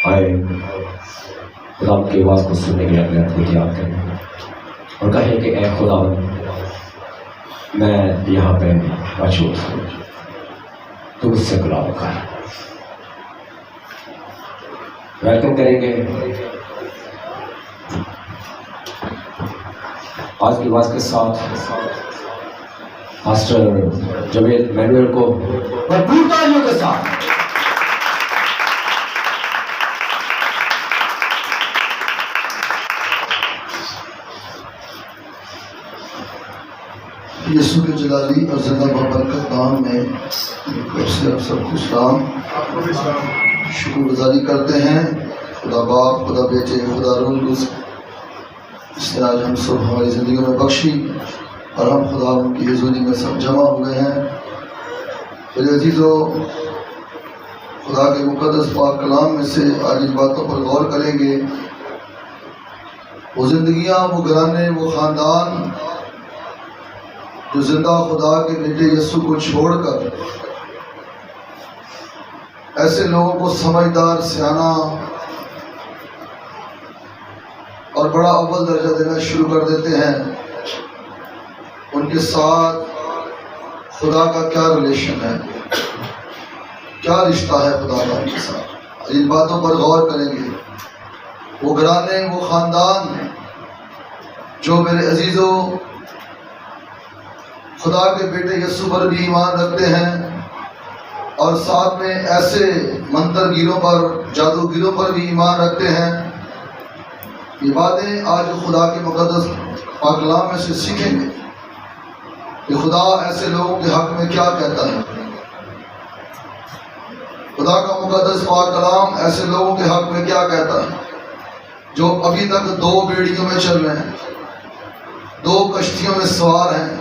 آئے خدا کی آواز کو سننے کے لیے اپنے آپ کو تیار کریں اور کہیں کہ اے خدا میں یہاں پہ موجود ہوں، تو اس سے کلام کر۔ ویلکم کریں گے آج کی آواز کے ساتھ پاسٹر جاوید مینوئل کو بھرپور تالیوں کے ساتھ۔ یسوع کے جلالی اور زندہ بابرکت نام میں آپ سب کو سلام، شکر گزاری کرتے ہیں خدا باپ، خدا بیٹے، خدا روح القدس اس نے آج ہم سب ہماری زندگیوں میں بخشی اور ہم خدا ان کی حضوری میں سب جمع ہوئے ہیں۔ میرے عزیزو، خدا کے مقدس پاک کلام میں سے آج ان باتوں پر غور کریں گے۔ وہ زندگیاں، وہ گھرانے، وہ خاندان جو زندہ خدا کے بیٹے یسوع کو چھوڑ کر ایسے لوگوں کو سمجھدار، سیانا اور بڑا اول درجہ دینا شروع کر دیتے ہیں، ان کے ساتھ خدا کا کیا ریلیشن ہے، کیا رشتہ ہے خدا کا ان کے ساتھ؟ ان باتوں پر غور کریں گے۔ وہ گھرانے، وہ خاندان جو میرے عزیزوں خدا کے بیٹے یسوع پر بھی ایمان رکھتے ہیں اور ساتھ میں ایسے منتر گیروں پر، جادوگروں پر بھی ایمان رکھتے ہیں، یہ باتیں آج خدا کے مقدس پاک کلام میں سے سیکھیں گے کہ خدا ایسے لوگوں کے حق میں کیا کہتا ہے۔ خدا کا مقدس پاک کلام ایسے لوگوں کے حق میں کیا کہتا ہے جو ابھی تک دو بیڑیوں میں چل رہے ہیں، دو کشتیوں میں سوار ہیں۔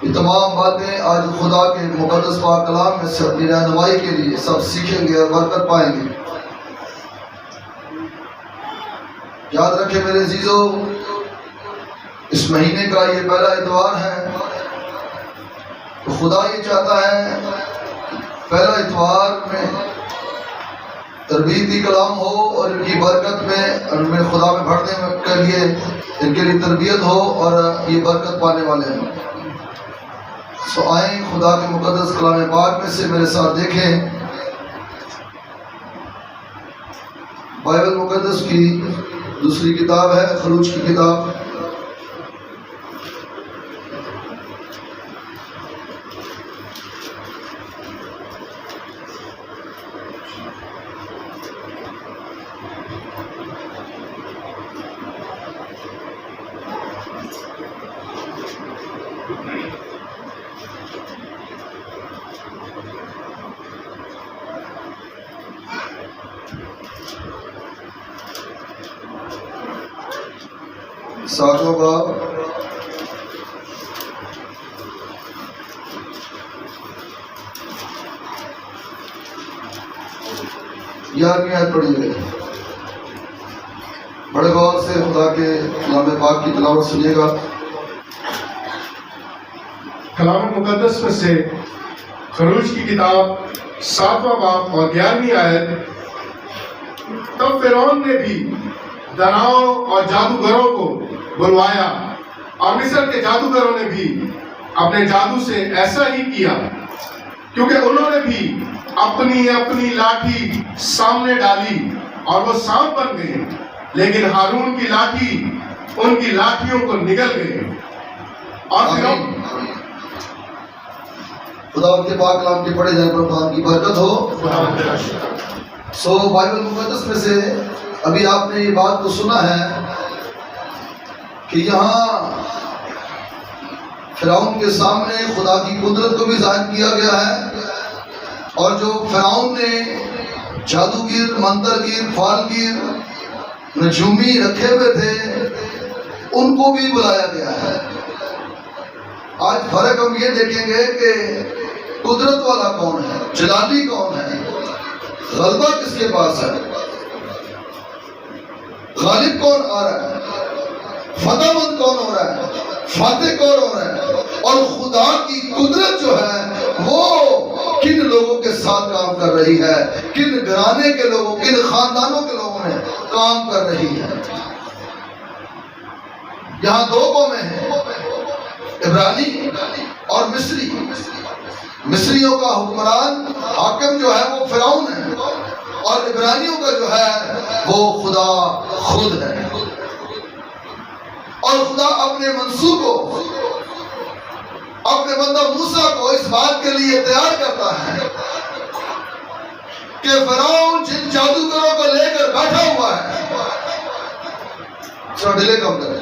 یہ تمام باتیں آج خدا کے مقدس پاک کلام میں سے اپنی رہنمائی کے لیے سب سیکھیں گے اور برکت پائیں گے۔ یاد رکھیں میرے عزیزو، اس مہینے کا یہ پہلا اتوار ہے، تو خدا یہ چاہتا ہے پہلا اتوار میں تربیتی کلام ہو اور ان کی برکت میں، ان میں خدا میں بڑھنے کے لیے ان کے لیے تربیت ہو اور یہ برکت پانے والے ہیں۔ سو آئیں خدا کے مقدس کلام پاک میں سے میرے ساتھ دیکھیں، بائبل مقدس کی دوسری کتاب ہے خروج کی کتاب، ساتواں باب، گیارہویں آیت پڑھیے۔ بڑے غور سے خدا کے کلام پاک کی تلاوت سنیے گا۔ کلام مقدس میں سے خروج کی کتاب 7واں باب اور 11ویں آیت۔ تب فرعون نے بھی دناؤں اور جادوگروں کو بلوایا اور مصر کے جادوگروں نے بھی اپنے جادو سے ایسا ہی کیا، کیونکہ انہوں نے بھی اپنی اپنی لاٹھی سامنے ڈالی اور وہ سانپ بن گئے، لیکن ہارون کی لاٹھی ان کی لاٹھیوں کو نگل گئے۔ اور فرعون خدا کے پاک کلام کے پڑھے جانے پر خدا کی برکت ہو۔ سو بائبل مقدس میں سے ابھی آپ نے یہ بات تو سنا ہے کہ یہاں فرعون کے سامنے خدا کی قدرت کو بھی ظاہر کیا گیا ہے، اور جو فرعون نے جادوگر، منترگیر، فالگیر، نجومی رکھے ہوئے تھے ان کو بھی بلایا گیا ہے۔ آج فرق ہم یہ دیکھیں گے کہ قدرت والا کون ہے، جلالی کون ہے، غلبہ کس کے پاس ہے، غالب کون آ رہا ہے، فتح مند کون ہو رہا ہے، فاتح کون ہو رہا ہے، اور خدا کی قدرت جو ہے وہ کن لوگوں کے رہی ہے، کن گھرانے کے لوگوں، کن خاندانوں کے لوگوں میں کام کر رہی ہے۔ یہاں دو قومیں ہیں، عبرانی اور مصری۔ مصریوں کا حکمران حاکم جو ہے وہ فرعون ہے، اور عبرانیوں کا جو ہے وہ خدا خود ہے۔ اور خدا اپنے منصوب کو، اپنے بندہ موسیٰ کو اس بات کے لیے تیار کرتا ہے کہ فرعون جن جادوگروں کو لے کر بیٹھا ہوا ہے، ڈیلے کم کریں،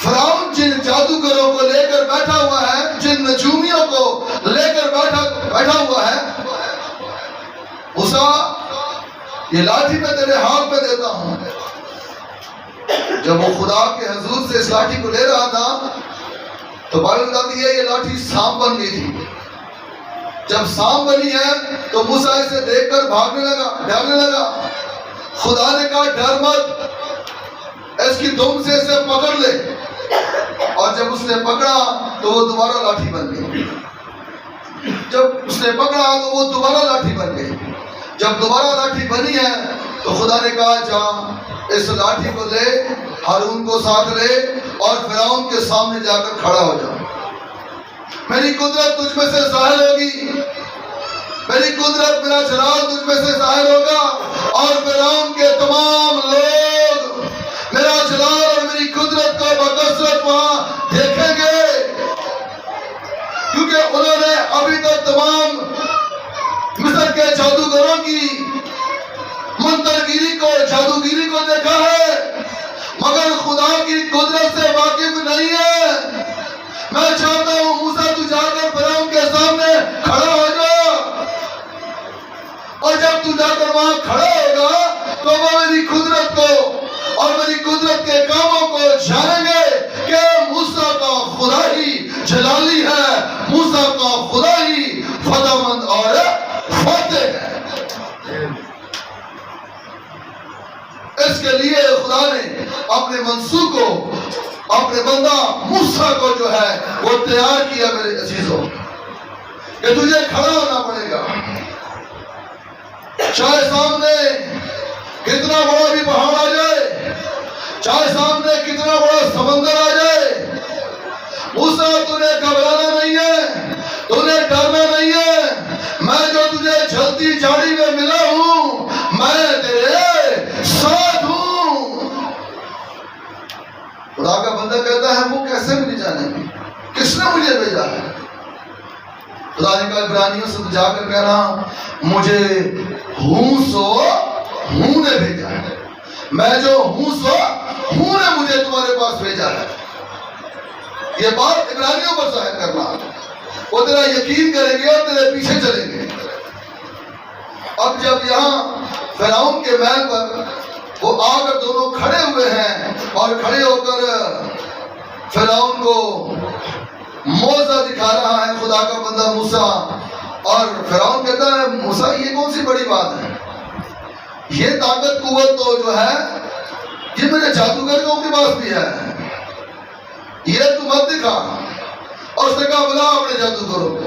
فرعون جن جادوگروں کو لے کر بیٹھا ہوا ہے، جن نجومیوں کو لے کر بیٹھا ہوا ہے، موسیٰ یہ لاٹھی میں تیرے ہاتھ میں دیتا ہوں۔ جب وہ خدا کے حضور سے اس لاٹھی کو لے رہا تھا تو بائبل بتاتی ہے یہ لاٹھی سانپ بن گئی تھی۔ جب سانپ بنی ہے تو موسیٰ اسے دیکھ کر بھاگنے لگا، ڈرنے لگا۔ خدا نے کہا ڈر مت، اس کی دم سے اسے پکڑ لے۔ اور جب اس نے پکڑا تو وہ دوبارہ لاٹھی بن گئی۔ جب اس نے پکڑا تو وہ دوبارہ لاٹھی بن گئی۔ جب دوبارہ لاٹھی بنی ہے تو خدا نے کہا جا اس لاٹھی کو لے، ہارون کو ساتھ لے اور فرعون کے سامنے جا کر کھڑا ہو جا۔ میری قدرت تجھ میں سے ظاہر ہوگی، میری قدرت، میرا جلال تجھ میں سے ظاہر ہوگا، اور فرعون کے تمام لوگ میرا جلال اور میری قدرت کو بکثرت وہاں دیکھیں گے، کیونکہ انہوں نے ابھی تک تمام مصر کے جادوگروں کی منترگیری کو، جادوگیری کو دیکھا ہے، مگر خدا کی قدرت سے واقف نہیں ہے۔ میں چاہتا ہوں موسیٰ تو جا کر فرعون کے سامنے کھڑا ہو جا، اور جب تو جا کر وہاں کھڑا ہوگا تو وہ میری قدرت کو اور میری قدرت کے کاموں کو جانیں گے کہ موسیٰ کا خدا ہی جلالی ہے، موسیٰ کا خدا ہی فدامند اور فاتح ہے۔ اس کے لیے خدا نے اپنے منصوب کو، اپنے بندہ موسیٰ کو جو ہے وہ تیار کیا میرے عزیزوں، کہ تجھے کھڑا ہونا پڑے گا، چاہے سامنے کتنا بڑا بھی پہاڑ آ جائے، چاہے سامنے کتنا بڑا سمندر آ جائے۔ موسیٰ تجھے گھبرانا نہیں ہے، تجھے ڈرنا نہیں ہے، میں جو تجھے جلتی جھاڑی میں ملا ہوں، میں تیرے ساتھ ہوں۔ خدا کا بندہ کہتا ہے وہ کیسے مجھے جانے گی، کس نے مجھے بھیجا ہے؟ خدا نے کہا عبرانیوں سے تو جا کر کہنا مجھے ہوں سو ہوں نے بھیجا ہے، میں جو ہوں سو ہوں نے مجھے تمہارے پاس بھیجا ہے۔ یہ بات عبرانیوں پر ظاہر کرنا، وہ تیرا یقین کریں گے اور تیرے پیچھے چلیں گے۔ اب جب یہاں فرعون کے محل پر وہ آ کر دونوں کھڑے ہوئے ہیں اور کھڑے ہو کر فرعون کو موعظہ دکھا رہا ہے خدا کا بندہ موسیٰ، اور فرعون کہتا ہے موسیٰ یہ کون سی بڑی بات ہے، یہ طاقت قوت تو جو ہے یہ میرے جادوگروں کے پاس بھی ہے، یہ تو مت دکھا۔ اور اس نے کہا بلا اپنے جادوگروں کو،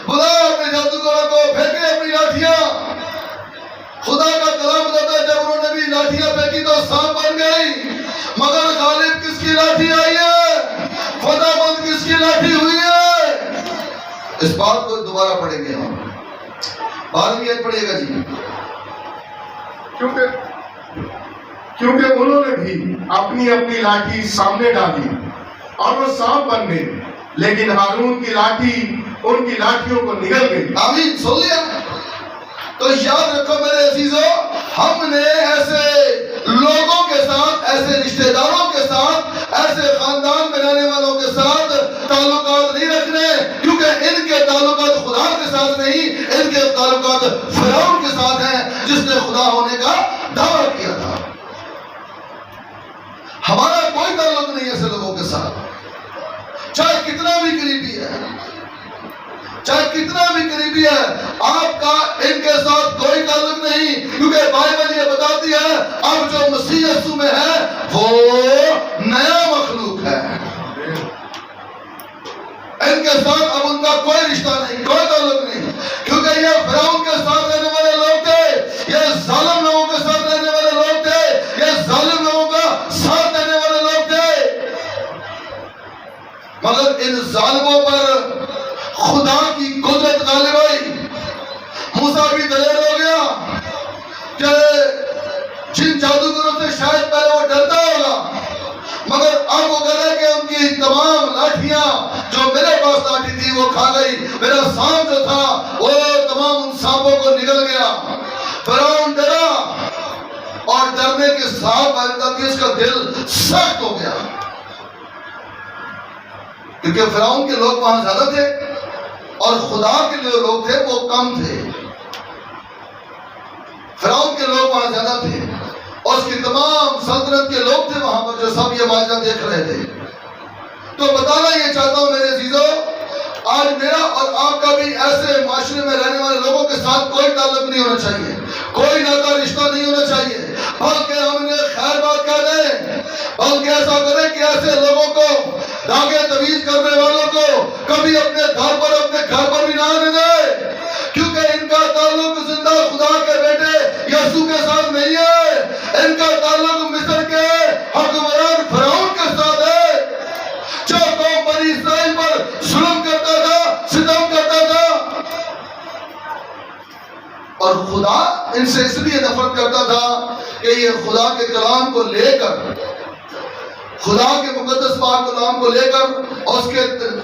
بلا اپنے جادوگروں کو، پھینکے اپنی لاٹھیاں۔ خدا کا کلام بتاتا ہے جب انہوں نے بھی لاٹھیاں پھینکی تو سانپ بن گئی، مگر غالب کس کی لاٹھی آئی ہے، فتح مند کس کی لاٹھی ہوئی ہے۔ اس بات کو دوبارہ پڑھیں گے ہم، 12ویں آیت پڑھیے گا جی۔ کیونکہ انہوں نے بھی اپنی اپنی لاٹھی سامنے ڈالی اور وہ سانپ بن گئی، لیکن ہارون کی لاٹھی ان کی لاٹھیوں کو نگل گئی۔ آمین، سن لیا؟ تو یاد رکھو میرے عزیزو، ہم نے ایسے لوگوں کے ساتھ، ایسے رشتہ داروں کے ساتھ، ایسے خاندان میں رہنے والوں کے ساتھ تعلقات نہیں رکھنے، کیونکہ ان کے تعلقات خدا کے ساتھ نہیں، ان کے تعلقات فرعون کے ساتھ ہیں جس نے خدا ہونے کا دعویٰ کیا تھا۔ ہمارا کوئی تعلق نہیں ایسے لوگوں کے ساتھ، چاہے کتنا بھی قریبی ہے، چاہے کتنا بھی قریبی ہے، آپ کا ان کے ساتھ کوئی تعلق نہیں، کیونکہ بائبل یہ بتاتی ہے اب جو مسیح یسوع میں ہے وہ نیا مخلوق ہے۔ ان کے ساتھ اب ان کا کوئی رشتہ نہیں، کوئی تعلق نہیں، کیونکہ یہ فرعون کے ساتھ رہنے والے لوگ جب ان ظالموں پر خدا کی قدرت غالب آئی، موسیٰ بھی دلیر ہو گیا کہ جن جادوگروں سے شاید پہلے وہ ڈرتا ہوگا، مگر اب وہ کہہ رہے کہ ان کی تمام لاٹھیاں جو میرے پاس لاٹھی تھی وہ کھا گئی، میرا سانپ جو تھا وہ تمام ان سانپوں کو نگل گیا۔ فرعون ڈرا اور ڈرنے کے ساتھ اس کا دل سخت ہو گیا، کیونکہ فرعون کے لوگ وہاں زیادہ تھے اور خدا کے جو لوگ تھے وہ کم تھے۔ فرعون کے لوگ وہاں زیادہ تھے اور اس کی تمام سلطنت کے لوگ تھے وہاں پر جو سب یہ ماجرا دیکھ رہے تھے۔ تو بتانا یہ چاہتا ہوں میرے عزیزو، آج میرا اور آپ کا بھی ایسے معاشرے میں رہنے والے لوگوں کے ساتھ کوئی تعلق نہیں ہونا چاہیے، کوئی ناتا رشتہ نہیں ہونا چاہیے، بلکہ ہم انہیں خیر بات کہہ دیں، بلکہ ایسا کریں کہ ایسے لوگوں کو، داغے تویز کرنے والوں کو کبھی اپنے گھر پر بھی نہ آنے دیں، کیونکہ ان کا تعلق زندہ خدا کے بیٹے یسوع کے ساتھ نہیں ہے، ان کا تعلق مصر کے حکمران فرعون کے ساتھ ہے، جو قوم بنی اسرائیل پر ظلم کرتا تھا، ستم کرتا تھا، اور خدا ان سے اس لیے نفرت کرتا تھا کہ یہ خدا کے کلام کو لے کر، خدا کے مقدس پاک کلام کو لے کر اور اس کے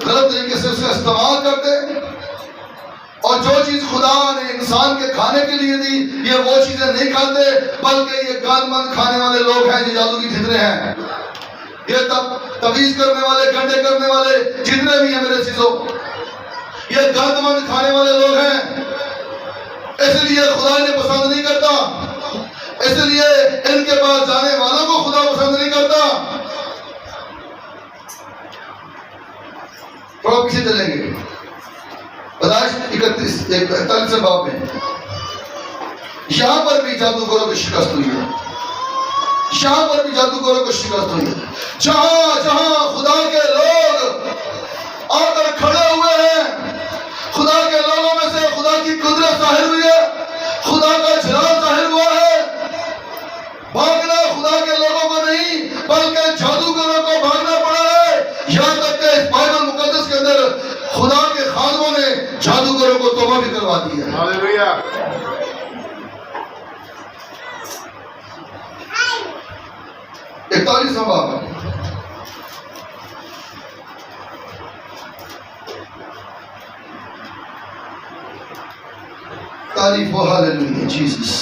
غلط طریقے سے اسے استعمال کرتے، اور جو چیز خدا نے انسان کے کھانے کے لیے دی یہ وہ چیزیں نہیں کھاتے، بلکہ یہ گند مند کھانے والے لوگ ہیں، یہ جادو کی فتنے ہیں، یہ تویز کرنے والے، گنڈے کرنے والے جتنے بھی ہیں میرے چیزوں، یہ گند مند کھانے والے لوگ ہیں۔ اس لیے خدا انہیں پسند نہیں کرتا، اس لیے ان کے پاس جانے والوں کو خدا پسند نہیں کرتا۔ تھوڑا پیچھے چلیں گے، پیدائش 41 باب میں یہاں پر بھی جادوگروں کو شکست ہوئی ہے، یہاں پر بھی جادوگروں کو شکست ہوئی ہے، جہاں جہاں خدا کے لوگ آ کر کھڑے ہوئے ہیں، خدا کے لوگوں میں سے خدا کی قدرت ظاہر ہوئی ہے، خدا کا جلال ظاہر ہوا ہے۔ بھاگنا خدا کے لوگوں کو نہیں بلکہ جادوگروں کو بھاگنا پڑا ہے، یہاں تک کہ اس بائبل مقدس کے اندر خدا کے خادموں نے جادوگروں کو توبہ بھی کروا دی ہے۔ ہاللویا۔ 41واں باب، تعریف و ہاللویا جیسس،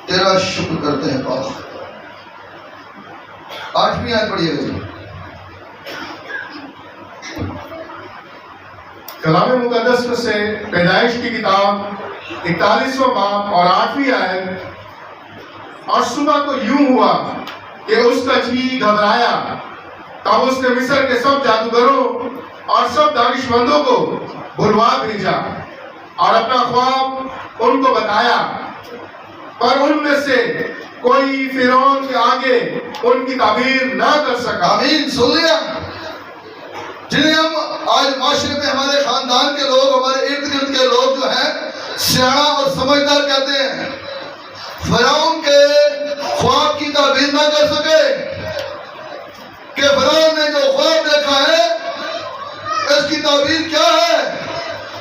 تیرا شکر کرتے ہیں پاک۔ 8ویں آیت پڑھیے گا جی۔ کلام مقدس میں سے پیدائش کی کتاب 41واں باب اور 8ویں آیت، اور صبح کو یوں ہوا کہ اس کا جی گھبرایا، تب اس نے مصر کے سب جادوگروں اور سب دانشمندوں کو بلوا بھیجا اور اپنا خواب ان کو بتایا، پر ان میں سے کوئی فرعون کے آگے ان کی تعبیر نہ کر سکا۔ آمین، سن لیا؟ جنہیں ہم آج معاشرے میں ہمارے خاندان کے لوگ، ہمارے ارد گرد کے لوگ جو ہیں سیاح اور سمجھدار کہتے ہیں، فرعون کے خواب کی تعبیر نہ کر سکے، کہ فرعون نے جو خواب دیکھا ہے اس کی تعبیر کیا ہے؟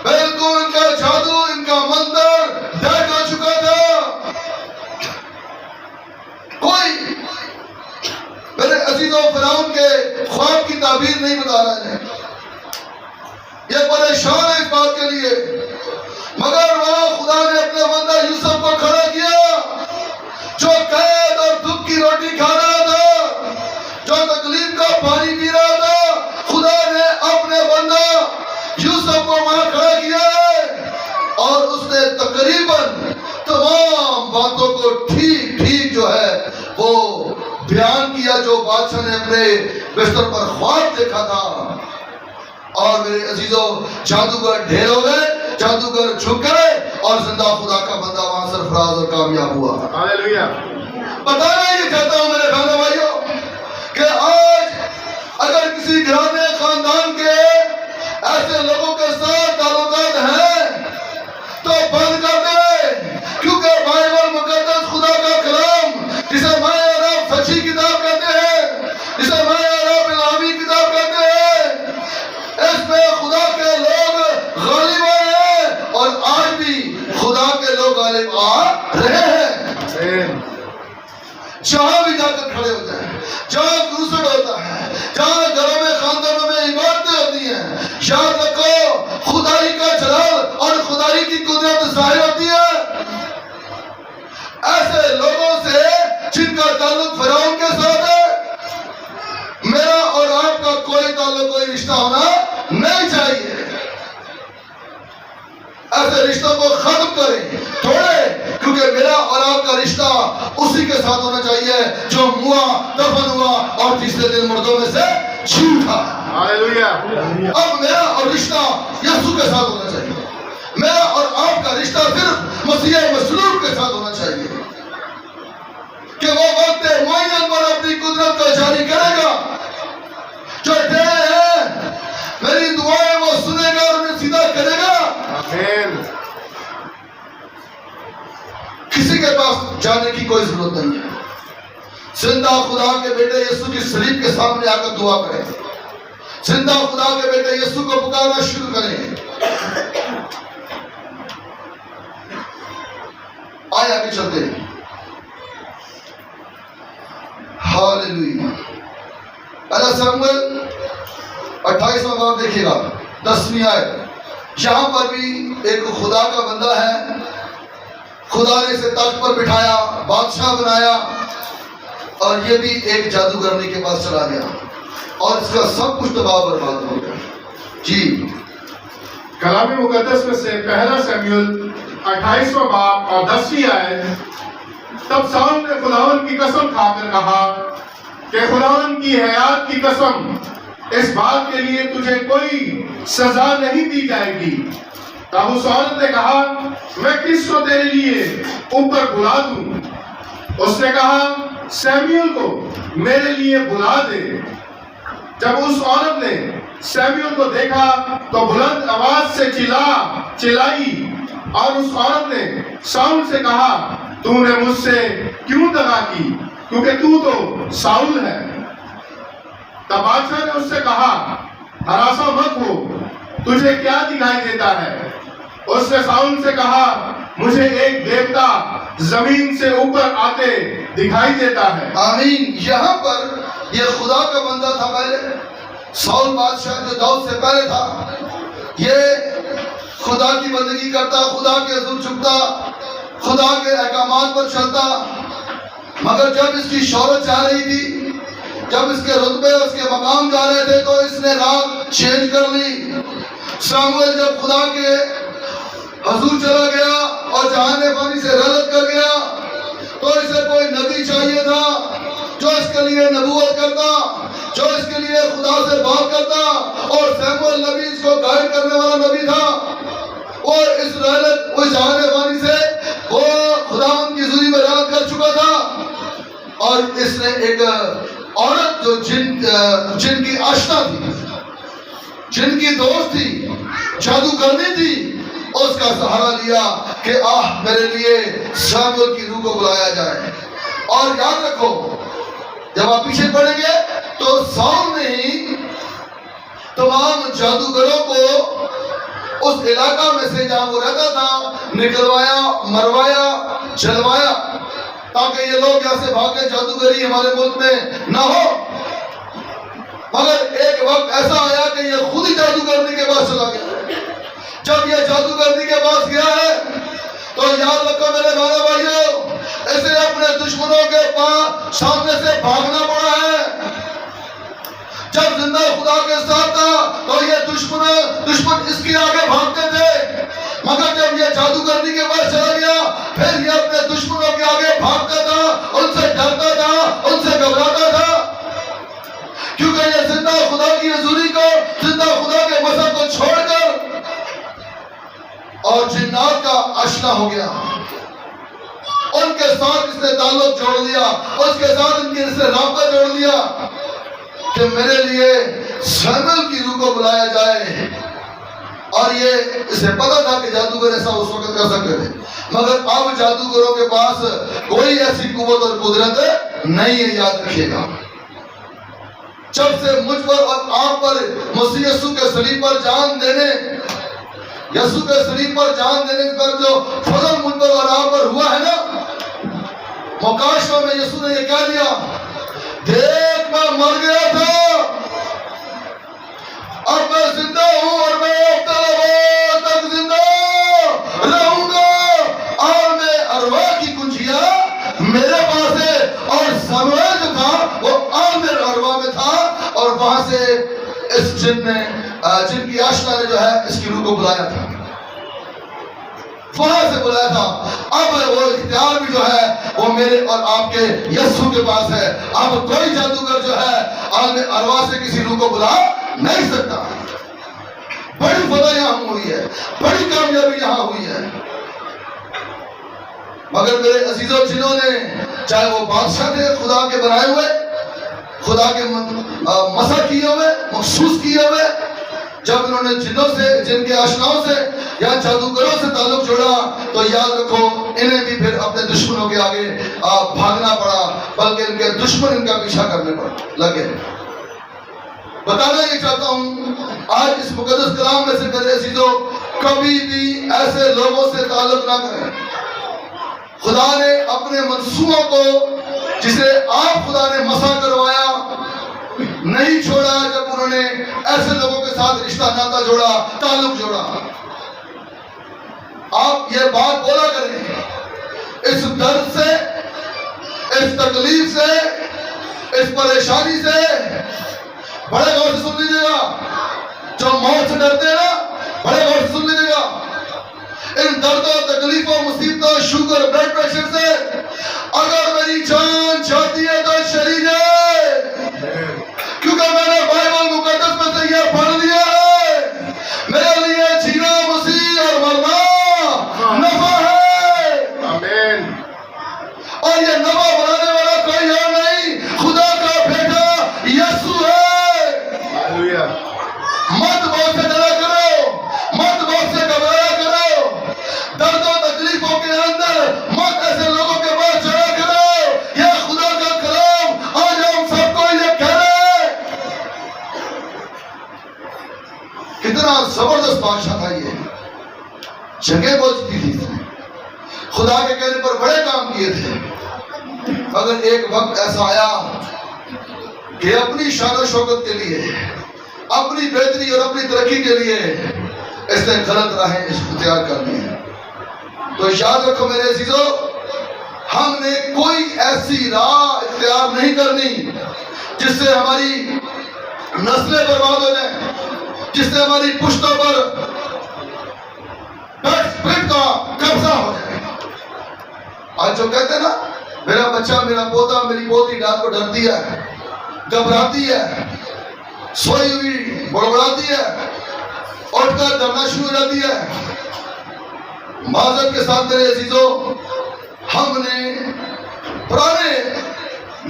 بالکل ان کا جادو، ان کا منتر ڈیڈ ہو چکا تھا، کوئی میرے عزیزوں فرعون کے خواب کی تعبیر نہیں بتا رہا ہے۔ یہ پریشان ہے اس بات کے لیے، مگر وہاں خدا نے اپنے بندہ یوسف کو کھڑا کیا، جو قید اور دکھ کی روٹی کھا رہا تھا، جو تکلیف کا پانی پی رہا تھا، خدا نے اپنے بندہ یوسف کو وہاں کھڑا کیا ہے، اور اس نے تقریباً تمام باتوں کو ٹھیک ٹھیک جو ہے وہ بیان کیا جو بادشاہ نے اپنے بستر پر خواب دیکھا تھا۔ اور میرے عزیزوں جادوگر ڈھیر ہو گئے، جادوگر جھک گئے، اور زندہ خدا کا بندہ وہاں سرفراز اور کامیاب ہوا۔ ہاللویا۔ بتانا یہ چاہتا ہوں میرے بہنوں بھائیوں کہ آج اگر کسی گھرانے خاندان کے ایسے لوگوں کے ساتھ تعلقات ہیں تو بند کر دے، کیونکہ بائبل مقدس خدا کا کلام جسے میں اور آپ سچی کتاب کہتے ہیں، جسے میں اور رشتہ ہونا نہیں چاہیے. ایسے رشتوں کو ختم کریں, توڑیں, کیونکہ میرا اور آپ کا رشتہ اسی کے ساتھ ہونا چاہیے جو ہوا, دفن ہوا اور تیسرے دن مردوں میں سے جی اٹھا. اب میرا اور رشتہ یسوع کے ساتھ ہونا چاہیے. میرا اور آپ کا رشتہ صرف مسیح مصلوب کے ساتھ ہونا چاہیے کہ وہ وقت معین پر اپنی قدرت کو جاری کرے گا. جو ٹیڑے ہیں میری دعائیں وہ سنے گا اور انہیں سیدھا کرے گا. کسی کے پاس جانے کی کوئی ضرورت نہیں ہے. زندہ خدا کے بیٹے یسوع کی صلیب کے سامنے آ کر دعا کریں. زندہ خدا کے بیٹے یسوع کو پکارنا شروع کریں. آئے آگے چلتے ہیں. ہاللویا. پہلا سموئیل 28واں باب دیکھیے گا 10ویں آیت. یہاں پر بھی ایک خدا کا بندہ ہے. خدا نے اسے تخت پر بٹھایا, بادشاہ بنایا, اور یہ بھی ایک جادوگرنی کے پاس چلا گیا اور اس کا سب کچھ تباہ برباد ہو گیا. جی کلام مقدس میں سے پہلا سموئیل 28واں باب اور 10ویں آیت. تب ساؤل نے خداوند کی قسم کھا کر کہا کہ خداوند کی حیات کی قسم, اس بات کے لیے تجھے کوئی سزا نہیں دی جائے گی. تب اس عورت نے کہا میں کس کو تیرے لیے اوپر بلا دوں. اس نے کہا سیموئیل کو میرے لیے بلا دے. جب اس عورت نے سیموئیل کو دیکھا تو بلند آواز سے چلائی اور اس عورت نے ساؤل سے کہا تو نے مجھ سے کیوں دغا کی, کیونکہ تو ساؤل ہے. تب بادشاہ نے اس سے کہا ہراساں مت ہو, تجھے کیا دکھائی دیتا ہے. اس نے ساؤل سے کہا مجھے ایک دیوتا زمین سے اوپر آتے دکھائی دیتا ہے. آمین. یہاں پر یہ خدا کا بندہ تھا پہلے. ساؤل بادشاہ جو داؤد سے پہلے تھا, یہ خدا کی بندگی کرتا, خدا کے حضور جھکتا, خدا کے احکامات پر چلتا. مگر جب اس کی شہرت جا رہی تھی, جب اس کے رتبے اس کے مقام جا رہے تھے, تو اس نے راہ چینج کر لی. ساموئیل جب خدا کے حضور چلا گیا اور جہان فانی سے رحلت کر گیا, تو اسے کوئی نبی چاہیے تھا جو اس کے لیے نبوت کرتا, جو اس کے لیے خدا سے بات کرتا. اور سیموئیل نبی اس کو گائیڈ کرنے والا نبی تھا. اور اس رحلت, اس جہان فانی سے وہ خداوند کی حضوری میں رحلت کر چکا تھا. اور اس نے ایک عورت جو جن کی آشنا تھی, جن کی دوست تھی, جادوگرنی تھی, اس کا سہارا لیا کہ میرے لیے سیموئیل کی روح کو بلایا جائے. اور یاد رکھو جب آپ پیچھے پڑھیں گے تو ساؤل نے ہی تمام جادوگروں کو اس علاقہ میں سے جہاں وہ رہتا تھا نکلوایا, مروایا, جلوایا, تاکہ یہ لوگ یہاں سے بھاگے جادوگری ہمارے ملک میں نہ ہو. مگر ایک وقت ایسا آیا کہ یہ خود ہی جادوگرنی کے پاس چلا گیا. جب یہ جادوگرنی کے پاس گیا ہے تو یاد رکھو میرے بھائیو, اسے اپنے دشمنوں کے پاس سامنے سے بھاگنا پڑا ہے. جب زندہ خدا کے ساتھ تھا تو یہ دشمن اس کے آگے بھاگتے تھے. مگر جب یہ جادوگرنی کے پاس چلا گیا, پھر یہ اپنے دشمنوں کے آگے بھاگتا تھا, ان سے ڈرتا تھا, ان سے گھبراتا تھا, کیونکہ یہ زندہ خدا کی حضوری کو, زندہ خدا کے مذہب کو چھوڑ کر اور جنات کا آشنا ہو گیا. ان کے ساتھ اس نے تعلق جوڑ لیا, اس کے ساتھ ان سے رابطہ جوڑ لیا کہ میرے لیے سیموئیل کی روح کو بلایا جائے. اور یہ اسے پتا تھا کہ جادوگر ایسا اس وقت کر سکتے تھے, مگر اب جادوگروں کے پاس کوئی ایسی قوت اور قدرت نہیں ہے. یاد رکھیے گا, جب سے مجھ پر اور آپ پر مسیح یسوع کے صلیب پر جان دینے, یسوع کے صلیب پر جان دینے پر جو فضل مجھ پر اور آپ پر ہوا ہے نا, مکاشفہ میں یسوع نے یہ کہہ دیا, دیکھ میں مر گیا تھا, اب میں زندہ ہوں اور میں ابد تک زندہ رہوں گا. اور میں ارواح کی کنجیاں میرے پاس ہے, اور سموئیل جو تھا وہ عامر ارواح میں تھا, اور وہاں سے اس جن کی آشنا نے جو ہے اس کی روح کو بلایا تھا، وہاں سے بلایا تھا۔ اب وہ اختیار بھی جو ہے وہ میرے اور آپ کے یسوع کے پاس ہے۔ اب کوئی جادوگر جو ہے عالم ارواح سے کسی روح کو بلا نہیں سکتا۔ بڑی فتح یہاں ہوئی ہے، بڑی کامیابی یہاں ہوئی ہے۔ مگر میرے عزیزوں، جنہوں نے چاہے وہ بادشاہ تھے خدا کے بنائے ہوئے، خدا کے مسح کیے ہوئے، مخصوص کیے ہوئے، جب انہوں نے جنوں سے، جن کے آشناؤں سے یا جادوگروں سے تعلق جوڑا تو یاد رکھو انہیں بھی پھر اپنے دشمنوں کے آگے بھاگنا پڑا، بلکہ ان کے دشمن ان کا پیچھا کرنے لگے۔ بتانا یہ چاہتا ہوں آج اس مقدس کلام میں سے میرے عزیزوں، کبھی بھی ایسے لوگوں سے تعلق نہ کریں۔ خدا نے اپنے منصوبوں کو، جسے آپ خدا نے مسح کروایا، نہیں چھوڑا جب انہوں نے ایسے لوگوں کے ساتھ رشتہ ناتا جوڑا، تعلق جوڑا۔ آپ یہ بات بولا کریں، اس درد سے، اس تکلیف سے، اس پریشانی سے بڑے غور سے سن لیجیے گا۔ جو موت سے ڈرتے ہیں نا، بڑے غور سے سن لیجیے گا۔ ان دردوں، تکلیفوں، مصیبتوں، شوگر، بلڈ پریشر سے اگر میری جان چاہتی ہے تو شہید ہے، کیونکہ میں نے بائبل مقدس میں سے یہ پڑھ لیا ہے، میرے لیے جینا مسیح اور مرنا نفع ہے۔ آمین۔ اور یہ نفع بنانے والا کوئی اور نہیں، خدا کا بیٹا یسوع ہے۔ ہاللویا۔ مت موت سے ڈرا کرو، مت موت سے گھبرایا کرو، درد و تکلیفوں کے اندر مت ایسے لوگوں کے پاس جایا کرو۔ یہ خدا کا کلام آج ہم سب کو یہ کہہ رہے ہیں۔ کتنا زبردست بادشاہ تھا یہ، جگہ بہت جیتی تھی، خدا کے کہنے پر بڑے کام کیے تھے، مگر ایک وقت ایسا آیا کہ اپنی شان و شوکت کے لیے، اپنی بہتری اور اپنی ترقی کے لیے اس نے غلط راہیں اختیار کر لی۔ تو یاد رکھو میرے عزیزو، ہم نے کوئی ایسی راہ اختیار نہیں کرنی جس سے ہماری نسلیں برباد ہو جائیں، جس سے ہماری پشتوں پر پیٹ کا قبضہ ہو جائے۔ آج جو کہتے ہیں نا، میرا بچہ، میرا پوتا، میری پوتی رات کو ڈرتی ہے، گھبراتی ہے، سوئی ہوئی بڑبڑاتی ہے، اٹھ کر ڈرنا شروع ہو جاتی ہے۔ معذرت کے ساتھ میرے عزیزوں، ہم نے پرانے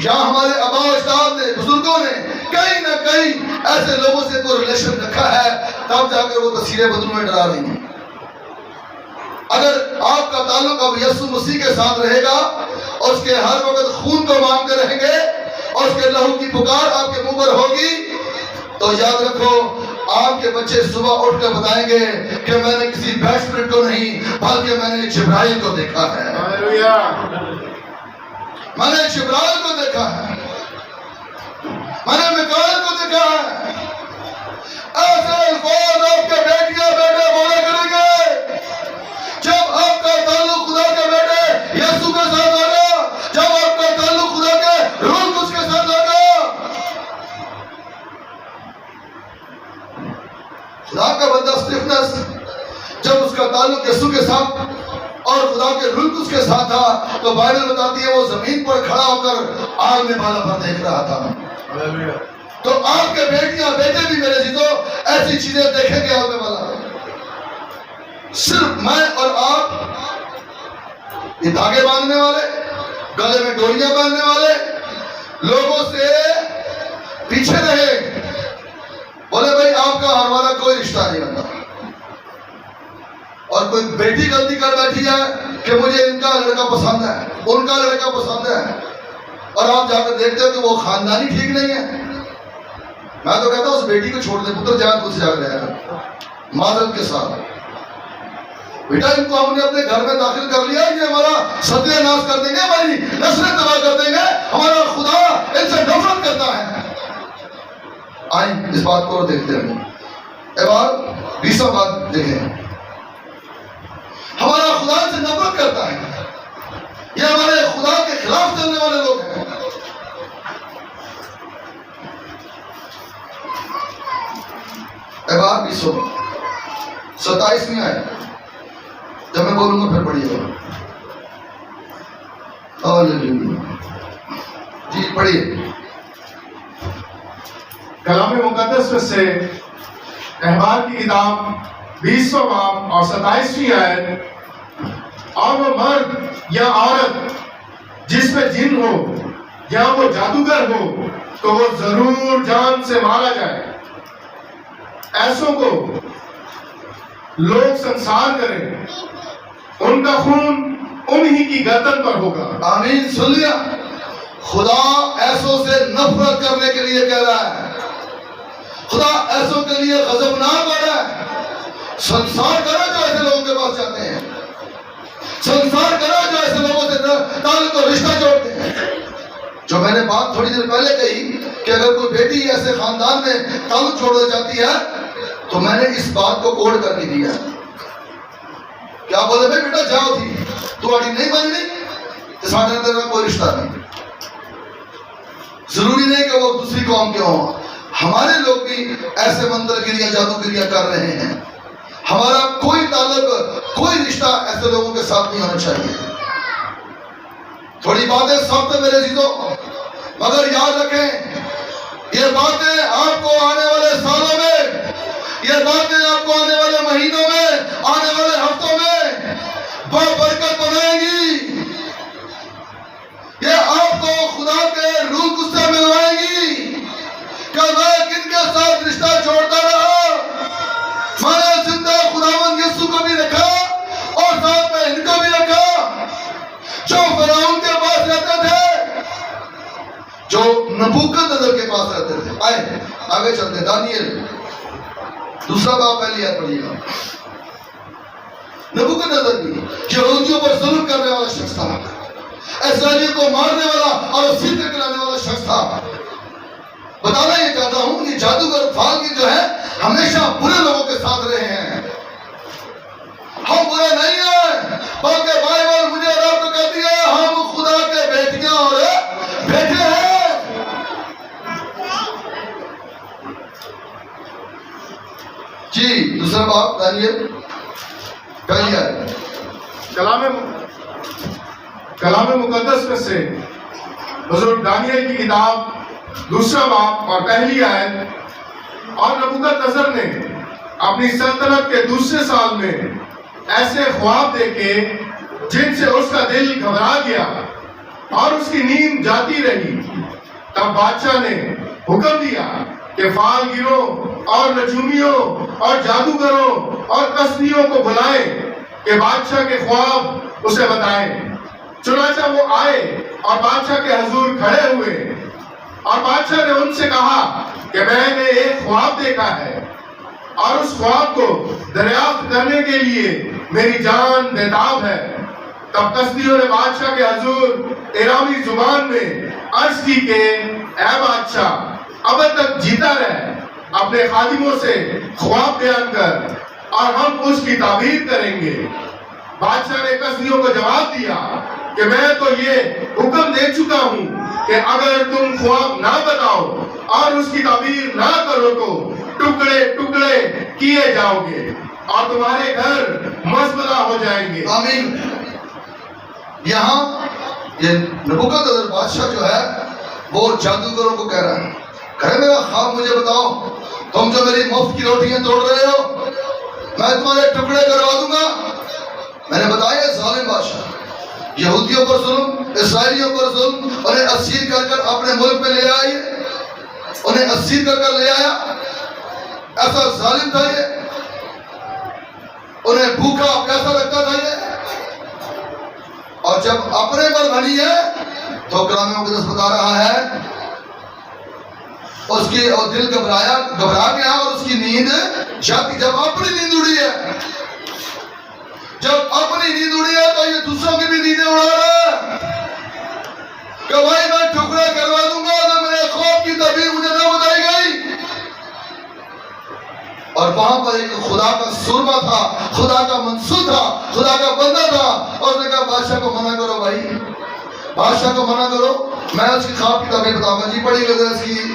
یا ہمارے آباء و اجداد نے، بزرگوں نے کہیں نہ کہیں ایسے لوگوں سے کوئی ریلیشن رکھا ہے، تب جا کر وہ تصویریں بدلوں میں ڈرا رہی ہیں۔ اگر آپ کا تعلق اب یسوع مسیح کے ساتھ رہے گا اور اس کے ہر وقت خون کو مانگتے رہیں گے اور اس کے لہو کی پکار آپ کے منہ پر ہوگی، تو یاد رکھو آپ کے بچے صبح اٹھ کر بتائیں گے کہ میں نے کسی بیڈ اسپرٹ کو نہیں بلکہ میں نے جبرائیل کو دیکھا ہے، ہاللویا۔ میں نے جبرائیل کو دیکھا ہے، میں نے میکائیل کو دیکھا ہے۔ ایسے الفاظ آپ کے بیٹیاں بیٹے بولا کریں گے جب آپ کا تعلق خدا کے بیٹے یسوع کے ساتھ ہوگا، جب آپ کا تعلق خدا کے روح القدس کے ساتھ ہوگا۔ خدا کا بندہ اسٹیفنس جب اس کا تعلق یسوع کے ساتھ اور خدا کے روح القدس کے ساتھ تھا تو بائبل بتاتی ہے وہ زمین پر کھڑا ہو کر آگ میں بالا پر دیکھ رہا تھا۔ ہاللویا۔ تو آپ کے بیٹیاں بیٹے بھی میرے عزیزوں ایسی چیزیں دیکھیں گے آگ میں بالا۔ صرف میں اور آپ یہ دھاگے باندھنے والے، گلے میں ڈوریاں باندھنے والے لوگوں سے پیچھے رہے، بولے بھائی آپ کا ہمارا کوئی رشتہ نہیں بنتا۔ اور کوئی بیٹی غلطی کر بیٹھی ہے کہ مجھے ان کا لڑکا پسند ہے، ان کا لڑکا پسند ہے، اور آپ جا کر دیکھتے ہو کہ وہ خاندانی ٹھیک نہیں ہے، میں تو کہتا ہوں اس بیٹی کو چھوڑ دے، پتر جان خود سے جا کر رہے گا معذرت کے ساتھ۔ بیٹا ان کو ہم نے اپنے گھر میں داخل کر لیا، یہ ہمارا ستیہ ناش کر دیں گے، ہماری نسلیں تباہ کر دیں گے، ہمارا خدا ان سے نفرت کرتا ہے۔ آئیں اس بات کو اور دیکھتے ہیں۔ اے بات 20واں بات دیکھیں، ہمارا خدا ان سے نفرت کرتا ہے، یہ ہمارے خدا کے خلاف چلنے والے لوگ ہیں۔ 4 20 27 آئے. جب میں بولوں گا پھر پڑھیے گا. جی پڑھیے. کلام مقدس میں سے احبار کی کتاب 20واں باب اور 27ویں آیت. اور وہ مرد یا عورت جس میں جن ہو یا وہ جادوگر ہو تو وہ ضرور جان سے مارا جائے. ایسوں کو لوگ سنسار کریں، ان کا خون انہی کی گردن پر ہوگا. آمین. سن لیا؟ خدا ایسوں سے نفرت کرنے کے لیے کہہ رہا ہے. خدا ایسوں کے لیے غضبناک ہو رہا ہے. سنسار کرو جو ایسے لوگوں کے پاس جاتے ہیں. سنسار کرو جو ایسے لوگوں سے تعلق و رشتہ جوڑتے ہیں. جو میں نے بات تھوڑی دیر پہلے کہی کہ اگر کوئی بیٹی ایسے خاندان میں تعلق چھوڑنا چاہتی ہے تو میں نے اس بات کو کوڈ کر کے دیا. کیا بولے بھائی بیٹا جاؤ تھی تو آڑی نہیں بننی تو ساڑھے اندر کا کوئی رشتہ نہیں. ضروری نہیں کہ وہ دوسری قوم کے ہوں. ہمارے لوگ بھی ایسے منتر گریاں جادوگریاں کر رہے ہیں. ہمارا کوئی تعلق کوئی رشتہ ایسے لوگوں کے ساتھ نہیں ہونا چاہیے. تھوڑی باتیں سخت ہیں میرے عزیزوں، مگر یاد رکھیں یہ باتیں آپ کو آنے والے سالوں میں، یہ باتیں آپ کو آنے والے مہینوں میں، آنے والے ہفتوں میں بابرکت بنائیں گی. یہ آپ کو خدا کے روح سے ملوائیں گی کہ میں کن کے ساتھ رشتہ جوڑتا رہا. میں نے زندہ خداوند یسوع کو بھی رکھا اور ساتھ میں ان کو بھی رکھا جو فرعون کے پاس رہتے تھے، جو نبوکدنصر کے پاس رہتے تھے. آئے آگے چلتے ہیں. دانیل 2 باب پہلی آیت پڑھیے گا. نبوکدنصر بھی یہودیوں پر ظلم کرنے والا شخص تھا، اسرائیلیوں کو مارنے والا اور اسیر کر کے لانے والا شخص تھا. بتانا یہ چاہتا ہوں کہ جادوگر فالگی جو ہے ہمیشہ برے لوگوں کے ساتھ رہے ہیں. ہم برے نہیں ہیں، بلکہ بائبل مجھے اور آپ کو کہتی ہے ہم خدا کے بیٹیاں اور بیٹے ہیں. جی 2 باب دانیل پہلی آیت. کلام مقدس میں سے حضرت دانیل کی کتاب 2 باب اور پہلی آیت. اور نبوکدنصر نے اپنی سلطنت کے 2 سال میں ایسے خواب دیکھے جن سے اس کا دل گھبرا گیا اور اس کی نیند جاتی رہی. تب بادشاہ نے حکم دیا کہ فالگیروں اور نجومیوں اور جادوگروں اور کسنیوں کو بلائیں کہ بادشاہ کے خواب اسے بتائیں. چنانچہ وہ آئے اور بادشاہ کے حضور کھڑے ہوئے اور بادشاہ نے ان سے کہا کہ میں نے ایک خواب دیکھا ہے اور اس خواب کو دریافت کرنے کے لیے میری جان بےتاب ہے. تب کسدیوں نے بادشاہ کے حضور ایرامی زبان میں عرض کی کہ اے بادشاہ اب تک جیتا رہ، اپنے خادموں سے خواب بیان کر اور ہم اس کی تعبیر کریں گے. بادشاہ نے کسدیوں کو جواب دیا کہ میں تو یہ حکم دے چکا ہوں کہ اگر تم خواب نہ بتاؤ اور اس کی تعبیر نہ کرو تو ٹکڑے ٹکڑے کیے جاؤ گے اور تمہارے گھر مزبلہ ہو جائیں گے. آمین. یہاں یہ نبوکدنصر بادشاہ جو ہے وہ جادوگروں کو کہہ رہا ہے کہ میرا خواب مجھے بتاؤ. تم جو میری مفت کی روٹیاں توڑ رہے ہو میں تمہارے ٹکڑے کروا دوں گا. میں نے بتایا ظالم بادشاہ یہودیوں پر ظلم، اسرائیلیوں پر ظلم، انہیں اسیر کر کر اپنے ملک میں لے آئے، انہیں اسیر کر کر لے آیا. ایسا ظالم تھا یہ، انہیں بھوکا پیاسا لگتا تھا یہ. اور جب اپنے پر بنی ہے تو کلام مقدس بتا رہا ہے اس کی اور دل گھبرا گیا اور اس کی نیند جاتی. جب اپنی نیند اڑی ہے، جب اپنی نیند اڑی ہے تو یہ دوسروں کی بھی نیندیں اڑا رہا ہے کہ بھائی میں ٹکڑے کروا دوں گا اگر میرے خواب کی تعبیر مجھے نہ بتائی گئی. اور وہاں پر ایک خدا کا سرما تھا، خدا کا منصور تھا، خدا کا بندہ تھا، اور اس نے کہا بادشاہ کو منع کرو، بھائی بادشاہ کو منع کرو، میں اس کی خواب کی تعبیر بتاؤں گا. جی پڑھی گزر اس کی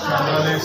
40।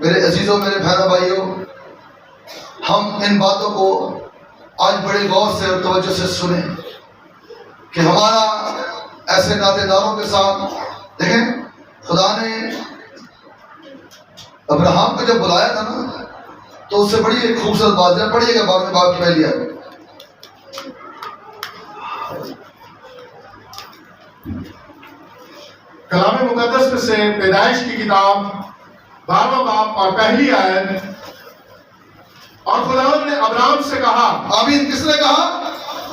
میرے عزیزوں، میرے بہنوں بھائیوں، ہم ان باتوں کو آج بڑے غور سے اور توجہ سے سنیں کہ ہمارا ایسے ناطے داروں کے ساتھ، دیکھیں خدا نے ابراہیم کو جب بلایا تھا نا تو اس سے بڑی ایک خوبصورت بات ہے، پڑھیے گا بعد میں باب کی پہلی آیت۔ کلام مقدس میں سے پیدائش کی کتاب 12واں باب اور پہلی آیت، اور خداوند نے ابراہیم سے کہا۔ آمین۔ کس نے کہا؟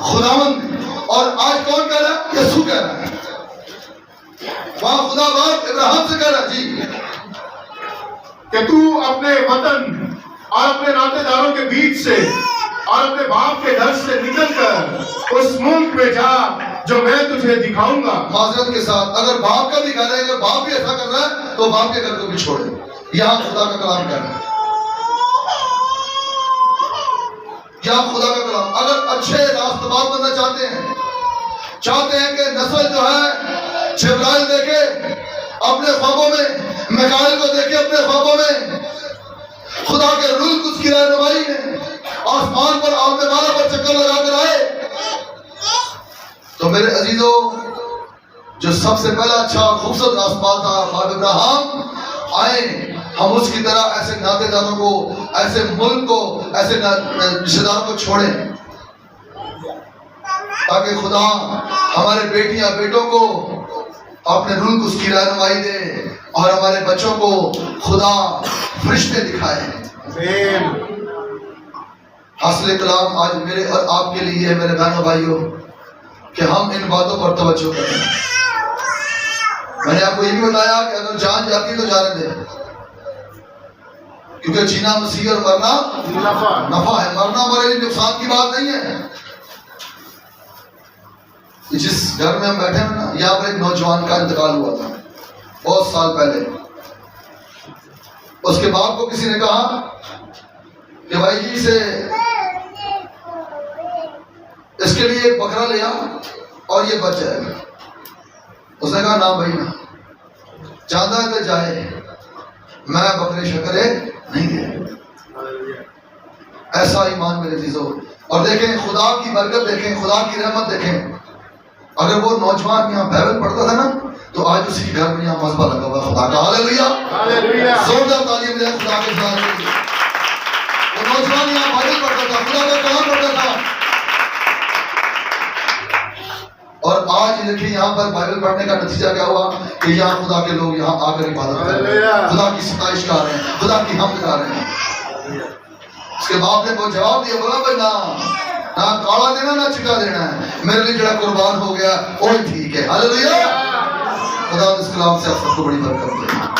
خداوند نے۔ اور آج کون کہہ رہا ہے؟ یسوع کہہ رہا ہے۔ وہاں خدا باپ ابراہیم سے کہہ رہا ہے جی کہ تو اپنے وطن اور اپنے ناطے داروں کے بیچ سے اور اپنے باپ کے گھر سے نکل کر اس ملک میں جا جو میں تجھے دکھاؤں گا۔ معذرت کے ساتھ، اگر باپ کا بھی گھر ہے، اگر باپ بھی ایسا کر رہا ہے تو باپ کے گھر کو بھی چھوڑے۔ یہاں خدا کا کلام کہہ رہا ہے، یہاں خدا کا کلام۔ اگر اچھے راست باز بننا چاہتے ہیں کہ نسل جو ہے جبرائیل دیکھے اپنے خوابوں میں، میکائیل کو دیکھے اپنے خوابوں میں، خدا کے روح القدس کی رہنمائی میں آسمان پر آمنے والا پر چکر لگا کر آئے، تو میرے عزیزوں، جو سب سے پہلا اچھا خوبصورت راستہ تھا خواب ابراہیم، آئے ہم اس کی طرح ایسے ناطے داروں کو، ایسے ملک کو، ایسے رشتہ داروں کو چھوڑیں تاکہ خدا ہمارے بیٹیاں بیٹوں کو اپنے روح القدس کی رہنمائی دے اور ہمارے بچوں کو خدا فرشتے دکھائے۔ حاصل کلام آج میرے اور آپ کے لیے ہے میرے بہنوں بھائیوں کہ ہم ان باتوں پر توجہ کریں۔ میں نے آپ کو یہ بھی بتایا کہ اگر جان جاتی تو جانے دیں، کیونکہ جینا مسیح اور مرنا نفع ہے۔ مرنا ہمارے لیے نقصان کی بات نہیں ہے۔ جس گھر میں ہم بیٹھے ہیں نا، یہاں پر ایک نوجوان کا انتقال ہوا تھا بہت سال پہلے۔ اس کے باپ کو کسی نے کہا کہ بھائی جی سے اس کے لیے ایک بکرا لیا اور یہ بچ جائے گا۔ اس نے کہا نا بھائی نا، چاہتا ہے تو جائے، میں بکرے شکرے نہیں دے۔ ایسا ایمان میرے عزیزوں۔ اور دیکھیں خدا کی برکت، دیکھیں خدا کی رحمت، دیکھیں اگر وہ نوجوان یہاں بائبل پڑھتا تھا نا تو آج اسی کے گھر میں یہاں مذبح لگا ہوا خدا کا۔ ہاللیلویہ، زوردار تعلیم دے خدا کے خدا کے لیے۔ وہ نوجوان یہاں بائبل پڑھتا تھا، خدا کا کلام پڑھتا تھا، اور آج دیکھیں یہاں پر بائبل پڑھنے کا نتیجہ کیا ہوا کہ یہاں خدا کے لوگ یہاں آ کر عبادت کر رہے ہیں، خدا کی ستائش کر رہے ہیں، خدا کی حمد کر رہے ہیں۔ اس کے باپ نے وہ جواب دیا، بولا بھائی نہ کالا دینا نہ چکا دینا ہے، میرے لیے جڑا قربان ہو گیا وہی ٹھیک ہے۔ ہاللیلویہ۔ خدا اس کلام سے آپ سب کو بڑی برکت دے۔